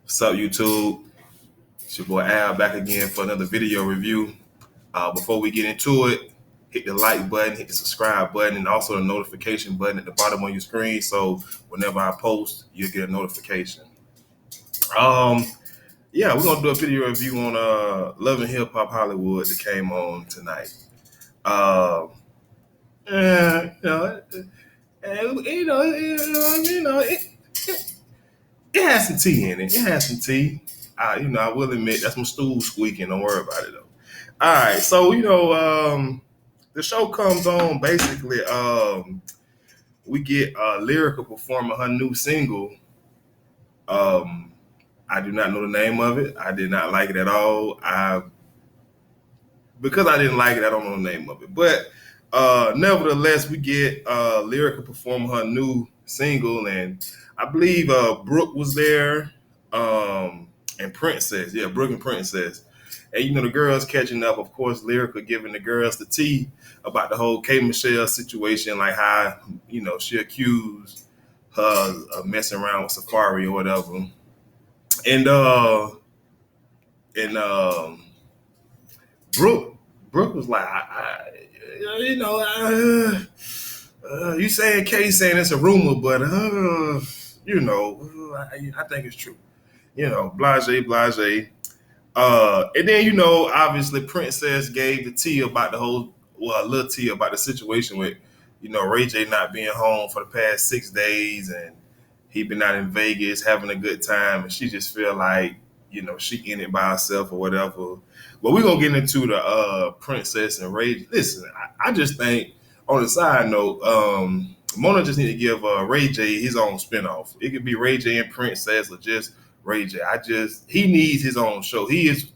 What's up, YouTube? It's your boy Al back again for another video review. Before we get into it, hit the like button, hit the subscribe button, and also the notification button at the bottom of your screen. So whenever I post, you'll get a notification. Yeah, we're gonna do a video review on Love and Hip Hop Hollywood that came on tonight. Uh, eh, you know, it has some tea in it. It has some tea. I will admit that's my stool squeaking. Don't worry about it though. All right, so the show comes on. Basically, we get Lyrica performing her new single. I do not know the name of it. I did not like it at all. Because I didn't like it, I don't know the name of it. But nevertheless, we get Lyrica performing her new single, and I believe Brooke was there, and Princess. Yeah, Brooke and Princess. And the girls catching up. Of course, Lyrica giving the girls the tea about the whole K Michelle situation, like how she accused her of messing around with Safari or whatever, and and Brooke was like, you saying K saying it's a rumor, but I think it's true. Blase. And then, obviously Princess gave the tea about a little tea about the situation with, Ray J not being home for the past 6 days, and he been out in Vegas having a good time, and she just feel like, she in it by herself or whatever. But we're gonna get into the Princess and Ray. Listen, I just think on the side note, Mona just need to give Ray J his own spinoff. It could be Ray J and Princess or just Ray J. He needs his own show. He is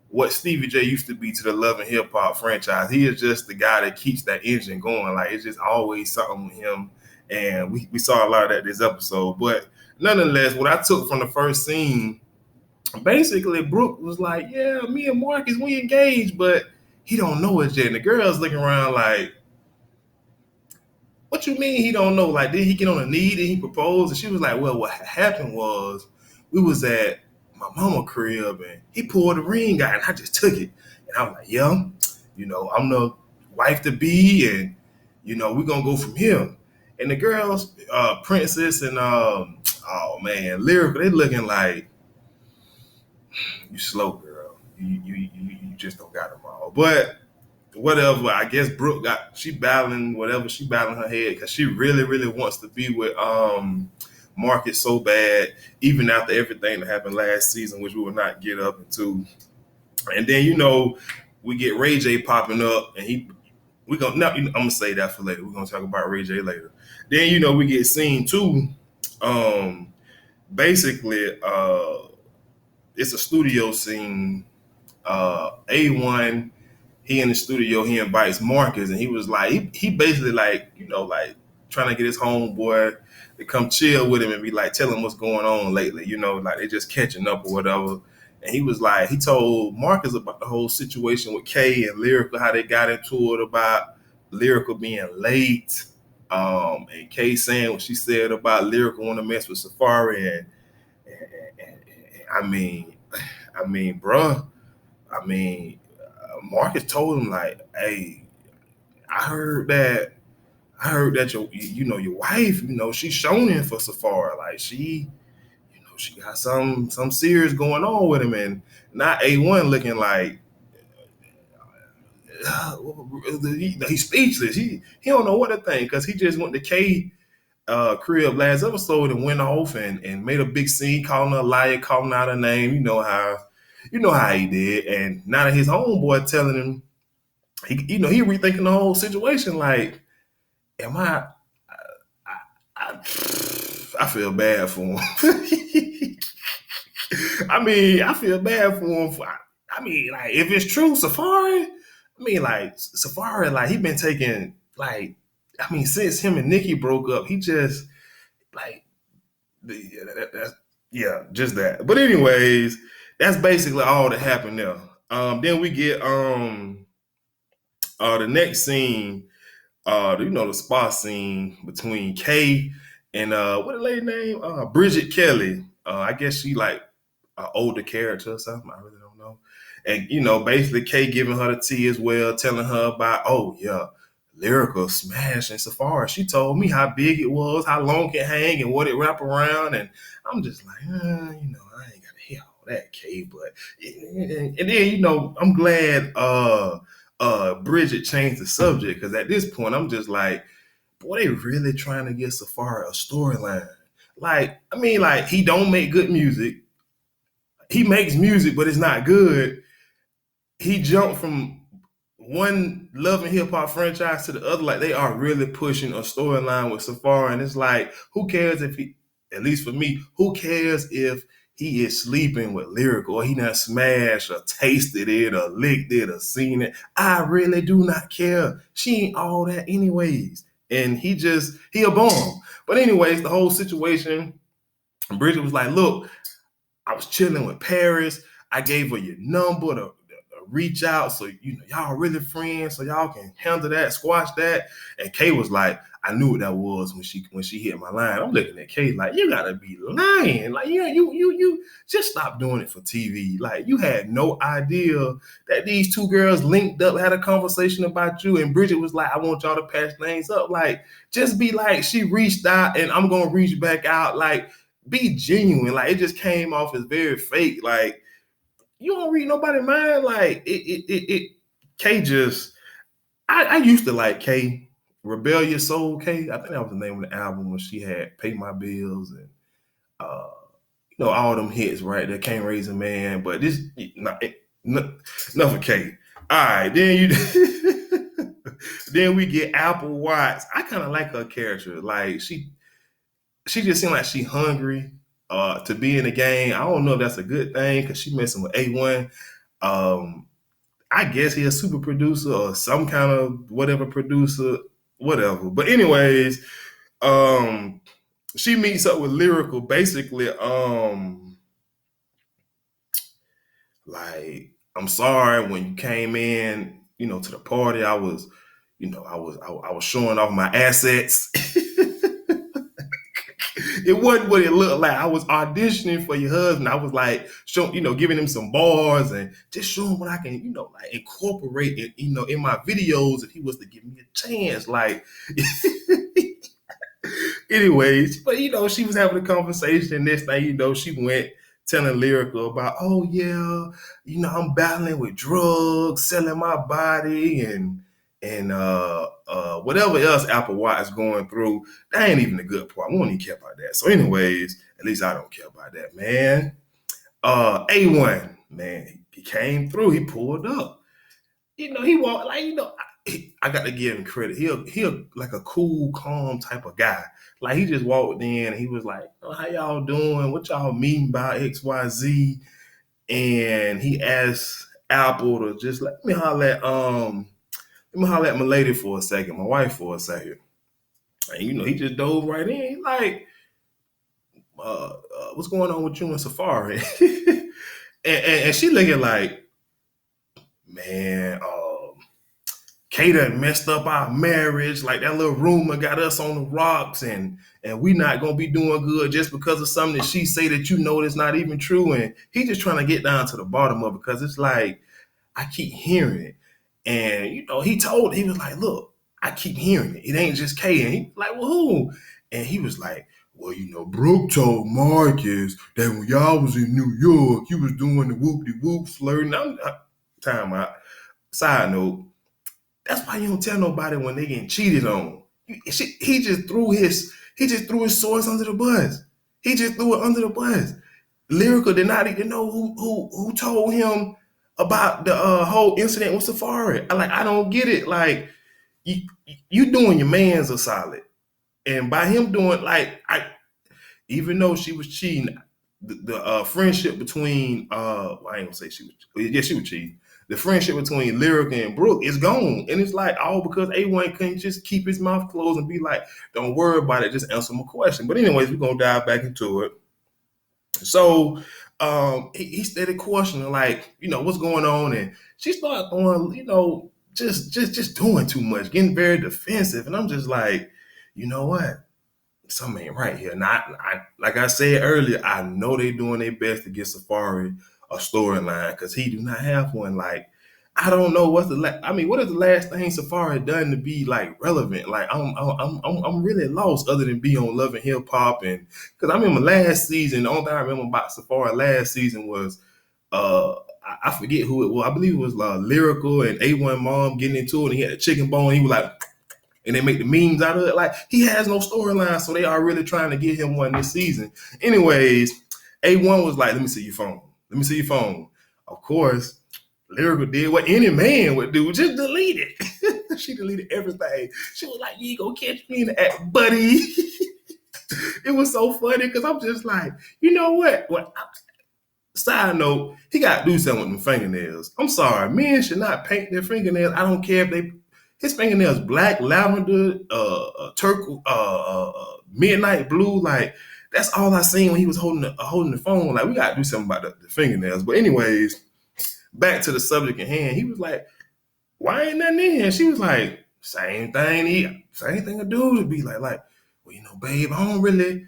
what Stevie J used to be to the Love and Hip Hop franchise. He is just the guy that keeps that engine going. Like, it's just always something with him. And we saw a lot of that this episode. But nonetheless, what I took from the first scene, basically Brooke was like, yeah, me and Marcus, we engaged, but he don't know it yet. And the girls looking around like, what you mean he don't know? Like, did he get on a knee? Did he propose? And she was like, well, what happened was we was at my mama crib and he pulled the ring out and I just took it. And I was like, yeah, I'm the wife to be, and, we're going to go from here. And the girls, Princess and, Lyrical, they looking like, you slow, girl. You just don't got them all. But whatever, I guess Brooke she battling her head because she really, really wants to be with Marcus so bad, even after everything that happened last season, which we will not get up into. And then, we get Ray J popping up, and I'm gonna say that for later. We're gonna talk about Ray J later. Then, we get scene 2. Basically, it's a studio scene. A1, he in the studio, he invites Marcus, and he was like, he basically like trying to get his homeboy to come chill with him and be like, tell him what's going on lately, like they just catching up or whatever. And he was like, he told Marcus about the whole situation with Kay and Lyrical, how they got into it about Lyrical being late, and Kay saying what she said about Lyrical want to mess with Safari, and bruh. Marcus told him like, "Hey, I heard that your wife, she's shoning for Safari. Like she got some serious going on with him." And not A1 looking like he's speechless. He don't know what to think because he just went to K crib last episode and went off and made a big scene, calling her a liar, calling out her name. You know how he did. And now that his homeboy telling him, he rethinking the whole situation. Like, am I feel bad for him. I feel bad for him. Like, if it's true, Safari, Safari, like, he been taking, like, since him and Nikki broke up, he just, like, just that. But anyways, that's basically all that happened there. Then we get the next scene, the spa scene between Kay and what the lady name? Bridget Kelly. I guess she like an older character or something. I really don't know. And basically Kay giving her the tea as well, telling her about, oh yeah, Lyrical smashing Safari. She told me how big it was, how long it hang, and what it wrap around. And I'm just like, I ain't gotta hear all that, Kay. But and then I'm glad Bridget changed the subject, because at this point I'm just like, boy, they really trying to get Safari a storyline. Like, I mean, like, he don't make good music. He makes music, but it's not good. He jumped from one love and hip hop franchise to the other. Like, they are really pushing a storyline with Safari, and it's like, who cares if he? At least for me, who cares if he is sleeping with Lyrical, or he done smashed or tasted it or licked it or seen it? I really do not care. She ain't all that anyways. And he a bum. But anyways, the whole situation, Bridget was like, look, I was chilling with Paris. I gave her your number to reach out, so y'all really friends, so y'all can handle that, squash that. And Kay was like, I knew what that was when she hit my line. I'm looking at Kay like, you gotta be lying. Like, you just stop doing it for TV. Like, you had no idea that these two girls linked up, had a conversation about you, and Bridget was like, I want y'all to patch things up. Like, just be like, she reached out and I'm gonna reach back out. Like, be genuine. Like, it just came off as very fake. Like, you don't read nobody mind. Like, Kay just, I used to like Kay, Rebellious Soul Kay. I think that was the name of the album, when she had Pay My Bills and uh all them hits right there. Can't Raise a Man. But this, enough of Kay. All right, then then we get Apple Watts. I kind of like her character. Like, she just seemed like she hungry to be in the game. I don't know if that's a good thing, because she messing with A1. I guess he a super producer or some kind of whatever producer, whatever. But anyways, she meets up with Lyrical, basically, like, I'm sorry, when you came in, to the party, I was showing off my assets. It wasn't what it looked like. I was auditioning for your husband. I was like, giving him some bars and just showing what I can, like, incorporate it, in my videos if he was to give me a chance. Like, anyways, but she was having a conversation. Next thing she went telling Lyrical about, oh yeah, I'm battling with drugs, selling my body, and whatever else Apple Watch is going through. That ain't even the good part. We don't even care about that. So anyways, at least I don't care about that, man. A1, man, he came through. He pulled up. He walked like, I got to give him credit. He'll like a cool, calm type of guy. Like, he just walked in and he was like, oh, how y'all doing? What y'all mean by XYZ? And he asked Apple to just let me holler at my lady for a second, my wife for a second. And he just dove right in. He like, what's going on with you and Safari? and she looking like, man, Kay done messed up our marriage. Like, that little rumor got us on the rocks, and we not gonna be doing good just because of something that she say that that's not even true. And he just trying to get down to the bottom of it, because it's like, I keep hearing it. And he was like, look, I keep hearing it. It ain't just Kay. And he like, well, who? And he was like, well, Brooke told Marcus that when y'all was in New York, you was doing the whoop-de-whoop flirting. Time out. Side note, that's why you don't tell nobody when they getting cheated on. He just threw his source under the bus. He just threw it under the bus. Lyrical did not even know who told him about the whole incident with Safari. I don't get it. Like, you doing your man's a solid, and by him doing, like, even though she was cheating, the friendship between I ain't gonna say she was cheating. The friendship between Lyrical and Brooke is gone, and it's like, all because A1 couldn't just keep his mouth closed and be like, don't worry about it, just answer my question. But anyways, we're gonna dive back into it. So he started questioning, like, what's going on, and she started going, just doing too much, getting very defensive, and I'm just like, you know what? something ain't right here. Now, like I said earlier, I know they doing their best to get Safari a storyline because he do not have one. Like, I don't know what's what is the last thing Safari done to be like relevant? Like, I'm really lost other than be on Love and Hip Hop, and because I remember last season, the only thing I remember about Safari last season was I forget who it was. I believe it was Lyrical and A1 Mom getting into it, and he had a chicken bone. He was like, and they make the memes out of it. Like, he has no storyline, so they are really trying to get him one this season. Anyways, A1 was like, let me see your phone. Let me see your phone. Of course, Lyrical did what any man would do, just delete it. She deleted everything. She was like, you ain't gonna catch me in the act, buddy. It was so funny because I'm just like, you know what? Side note, he got to do something with them fingernails. I'm sorry, men should not paint their fingernails. I don't care if his fingernails black, lavender, turquoise, midnight blue. Like, that's all I seen when he was holding the phone. Like, we got to do something about the fingernails. But anyways, back to the subject at hand. He was like, why ain't nothing in here? She was like, same thing to do to be like, well, babe, I don't really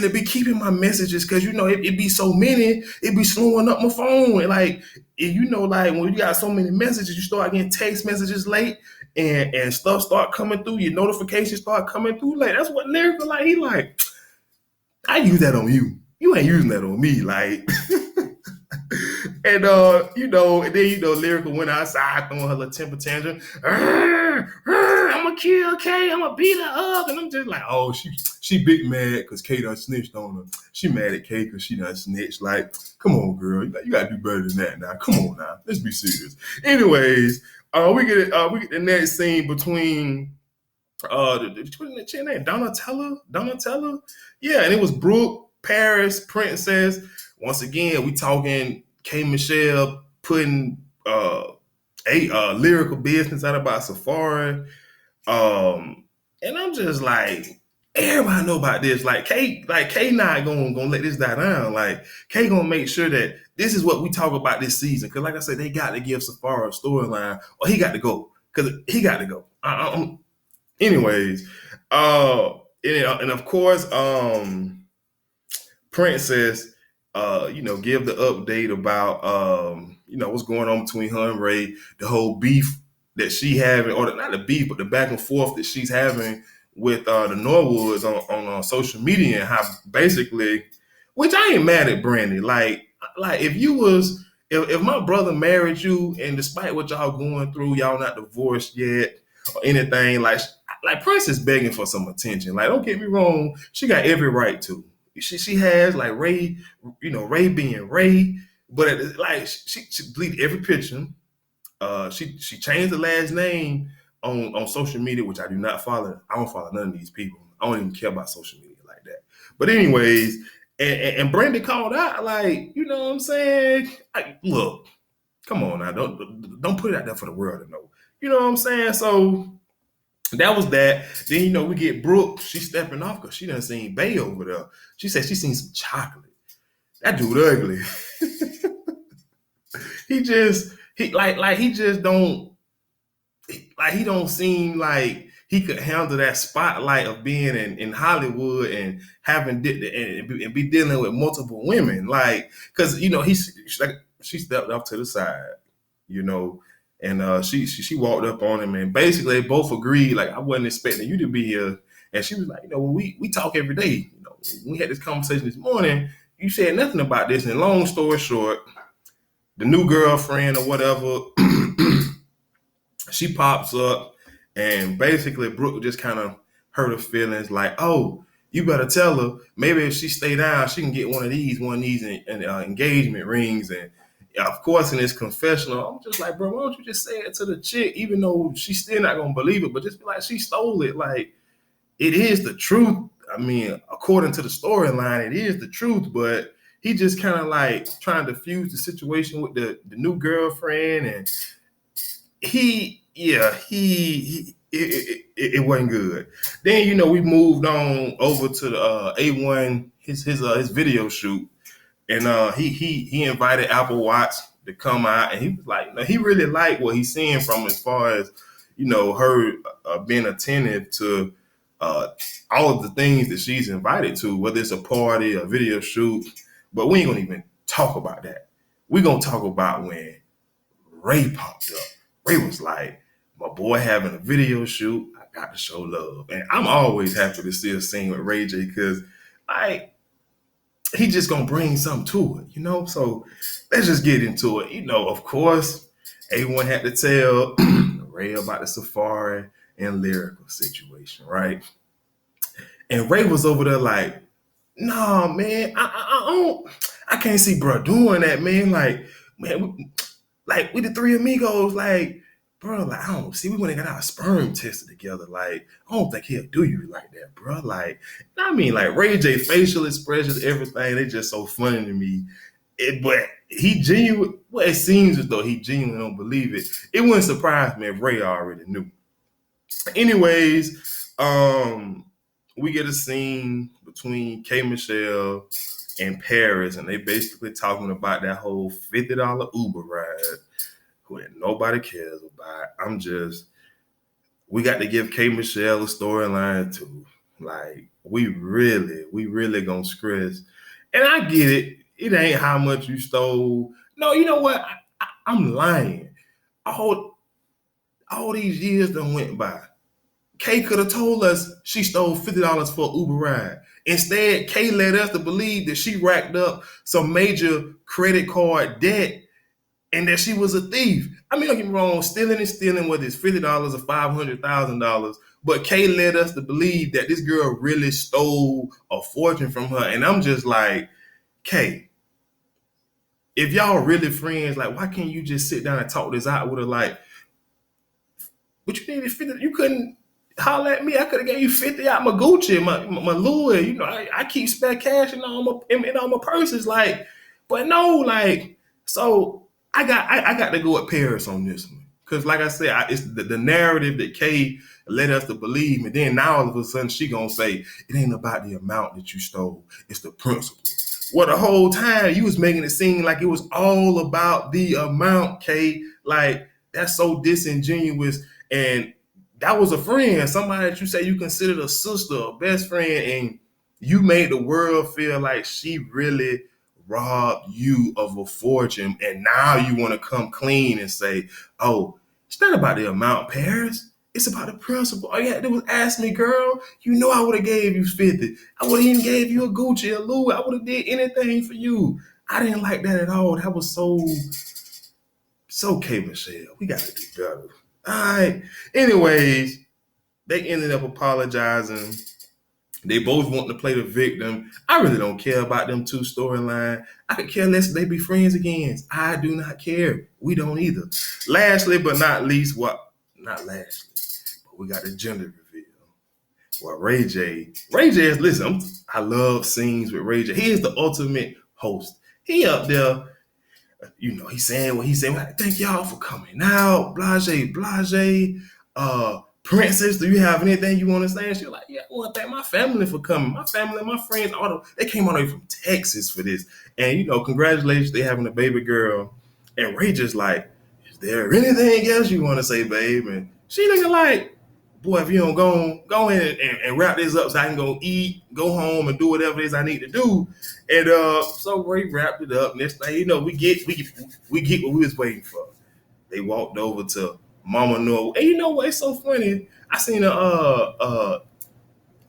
be keeping my messages because it be so many, it be slowing up my phone. And like, like when you got so many messages, you start getting text messages late and stuff start coming through, your notifications start coming through late. That's what Lyrical like. He like, I use that on you. You ain't using that on me. Like, and and then Lyrical went outside throwing her little temper tantrum. I'm gonna kill Kay. I'm gonna beat her up, and I'm just like, oh, she big mad because Kay done snitched on her. She mad at Kay because she done snitched. Like, come on, girl, you gotta do better than that now. Come on now, let's be serious. Anyways, we get the next scene between the chick name Donatella. Yeah, and it was Brooke, Paris, Princess. Once again, we talking K Michelle putting a lyrical business out about Safari. And I'm just like, everybody know about this. Like K not gonna let this die down. Like K gonna make sure that this is what we talk about this season. Cause like I said, they got to give Safari a storyline, or he got to go. Cause he got to go. Anyways, and of course, Princess, give the update about, what's going on between her and Ray, the whole beef that she having, or not the beef, but the back and forth that she's having with the Norwoods on social media, and how basically, which I ain't mad at Brandy. Like if my brother married you, and despite what y'all going through, y'all not divorced yet or anything, like Princess begging for some attention. Like, don't get me wrong, she got every right to. She has like Ray, Ray being Ray, but she deleted every picture. She changed the last name on social media, which I do not follow. I don't follow none of these people. I don't even care about social media like that. But anyways, and Brandy called out, like, you know what I'm saying? Look, come on now, don't put it out there for the world to know. You know what I'm saying? So that was that. Then, we get Brooke. She's stepping off because she done seen Bay over there. She said she seen some chocolate. That dude ugly. he just don't seem like he could handle that spotlight of being in Hollywood and having and be dealing with multiple women. Like, because she stepped off to the side, and she walked up on him, and basically they both agreed, like, I wasn't expecting you to be here. And she was like, we talk every day. We had this conversation this morning. You said nothing about this. And long story short, the new girlfriend or whatever, she pops up, and basically Brooke just kind of hurt her feelings, like, oh, you better tell her, maybe if she stay down, she can get one of these engagement rings. And of course, in this confessional, I'm just like, bro, why don't you just say it to the chick, even though she's still not gonna believe it, but just be like, she stole it. Like, it is the truth. I mean, according to the storyline, it is the truth, but he just kind of like trying to fuse the situation with the new girlfriend, and it wasn't good. Then we moved on over to the A1 his video shoot, and he invited Apple Watch to come out, and he was like, he really liked what he's seeing from as far as her being attentive to uh, all of the things that she's invited to, whether it's a party, a video shoot. But we ain't gonna even talk about that. We're gonna talk about when Ray popped up. Ray was like, my boy having a video shoot, I got to show love. And I'm always happy to see a scene with Ray J because like he just gonna bring something to it, you know? So let's just get into it. You know, of course, everyone had to tell Ray about the Safari and Lyrical situation, right? And Ray was over there like, nah, man, I don't, I can't see bro doing that, man. Like, man, like we the three amigos, like, bro, like I don't see. We went and got our sperm tested together. Like, I don't think he'll do you like that, bro. Like, I mean, like Ray J facial expressions, everything, they just so funny to me. But he genuine. Well, it seems as though he genuinely don't believe it. It wouldn't surprise me if Ray already knew. Anyways, we get a scene between K Michelle and Paris, and they basically talking about that whole $50 Uber ride who nobody cares about. We got to give K Michelle a storyline too. Like, we really gonna stress. And I get it. It ain't how much you stole. No, you know what? I'm lying. All these years done went by. Kay could have told us she stole $50 for an Uber ride. Instead, Kay led us to believe that she racked up some major credit card debt and that she was a thief. I mean, don't get me wrong, stealing is stealing, whether it's $50 or $500,000. But Kay led us to believe that this girl really stole a fortune from her. And I'm just like, Kay, if y'all really friends, like, why can't you just sit down and talk this out with her? Like, what you needed 50? You couldn't holler at me. I could have gave you 50 out my Gucci, my Louis. You know, I keep spare cash in all my purses. Like, but no, like, so I got to go with Paris on this one. Because like I said, it's the narrative that Kay led us to believe. And then now all of a sudden she going to say, it ain't about the amount that you stole. It's the principle. Well, the whole time you was making it seem like it was all about the amount, Kay. Like, that's so disingenuous. And that was a friend, somebody that you say you considered a sister, a best friend, and you made the world feel like she really robbed you of a fortune. And now you want to come clean and say, oh, it's not about the amount, Paris. It's about the principle. All you had to do was ask me, girl. You know I would have gave you 50. I would have even gave you a Gucci, a Louis. I would have did anything for you. I didn't like that at all. That was so K Michelle. We got to do better. All right. Anyways, they ended up apologizing. They both want to play the victim. I really don't care about them two storyline. I could care less if they be friends again. I do not care. We don't either. Lastly, but not least, not lastly, but we got the gender reveal. Well, Ray J is, listen, I love scenes with Ray J. He is the ultimate host. He up there, you know, he's saying what he's saying. Thank y'all for coming out. Blase. Princess, do you have anything you want to say? And she's like, yeah, I want to thank my family for coming. My family, my friends, they came all the way from Texas for this. And, you know, congratulations, they having a baby girl. And Ray just like, is there anything else you want to say, babe? And she looking like, boy, if you don't go in and wrap this up so I can go eat, go home and do whatever it is I need to do. And so Ray wrapped it up. Next thing you know, we get what we was waiting for. They walked over to Mama Noah. And you know what? It's so funny. I seen I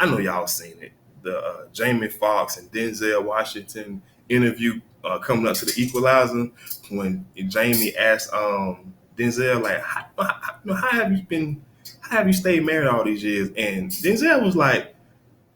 know y'all seen it. The Jamie Foxx and Denzel Washington interview coming up to the Equalizer when Jamie asked Denzel, like, how have you stayed married all these years? And Denzel was like,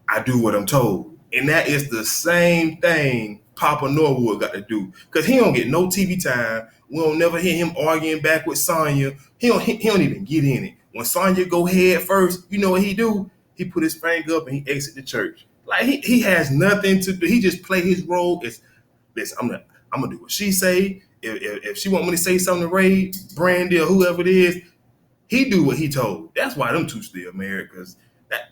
I do what I'm told. And that is the same thing Papa Norwood got to do. Because he don't get no TV time. We don't never hear him arguing back with Sonya. He don't even get in it. When Sonya go head first, you know what he do? He put his finger up and he exit the church. Like he has nothing to do. He just play his role. Listen, I'm gonna do what she say. If she want me to say something to Ray, Brandy, or whoever it is, he do what he told. That's why them two still married. Because that.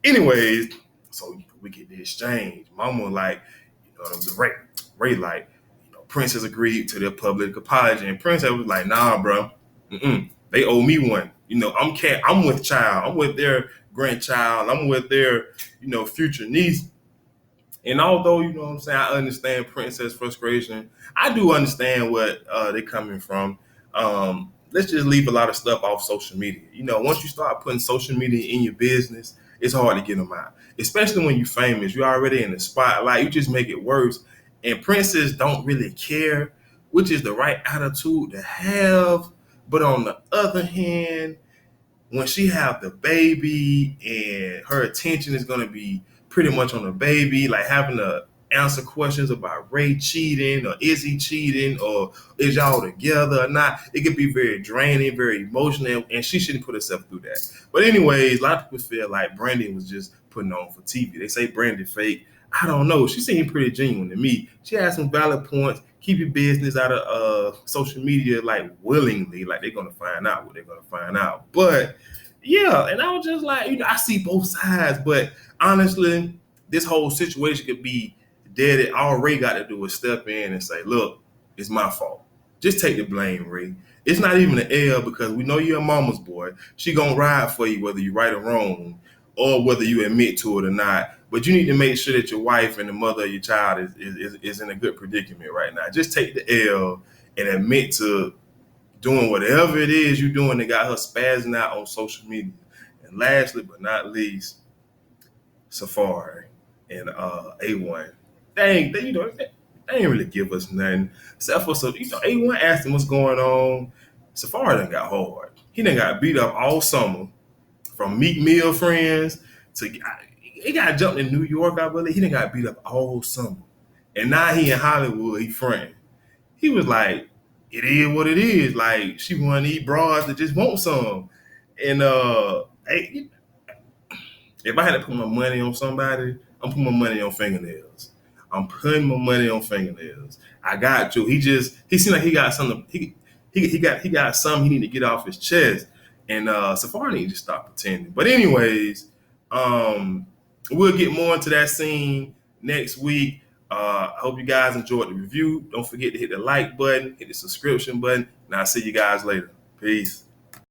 Anyways, so we get the exchange. Mama like, you know, the Ray like, you know, Princess agreed to their public apology, and Princess was like, nah, bro, they owe me one. You know, I'm with child. I'm with their grandchild. I'm with their, future niece. And although, you know what I'm saying, I understand princess frustration, I do understand what they're coming from. Let's just leave a lot of stuff off social media. Once you start putting social media in your business, it's hard to get them out. Especially when you're famous, you're already in the spotlight. You just make it worse. And princess don't really care, which is the right attitude to have. But on the other hand, when she have the baby and her attention is going to be pretty much on the baby, like having to answer questions about Ray cheating or is he cheating or is y'all together or not, it could be very draining, very emotional, and she shouldn't put herself through that. But anyways, a lot of people feel like Brandy was just putting on for TV. They say Brandy fake. I don't know. She seemed pretty genuine to me. She had some valid points. Keep your business out of social media, like willingly, like they're gonna find out what they're gonna find out. But yeah, and I was just like, I see both sides, but honestly, this whole situation could be dead. All Ray got to do is step in and say, "Look, it's my fault. Just take the blame, Ray. It's not even an L because we know you're a mama's boy. She gonna ride for you whether you right or wrong, or whether you admit to it or not. But you need to make sure that your wife and the mother of your child is in a good predicament right now. Just take the L and admit to doing whatever it is you're doing that got her spazzing out on social media. And lastly but not least, Safari and A1. They ain't really give us nothing. Except for A1 asked him what's going on. Safari done got hard. He done got beat up all summer from Meek Mill friends to he got jumped in New York, I believe. He done got beat up all summer. And now he in Hollywood, he friend. He was like, it is what it is. Like, she want to eat broads that just want some. And if I had to put my money on somebody, I'm putting my money on fingernails. I'm putting my money on fingernails. I got you. He seemed like he got something. He got something he need to get off his chest. And Safari need to stop pretending. But anyways, we'll get more into that scene next week. I hope you guys enjoyed the review. Don't forget to hit the like button, hit the subscription button, and I'll see you guys later. Peace.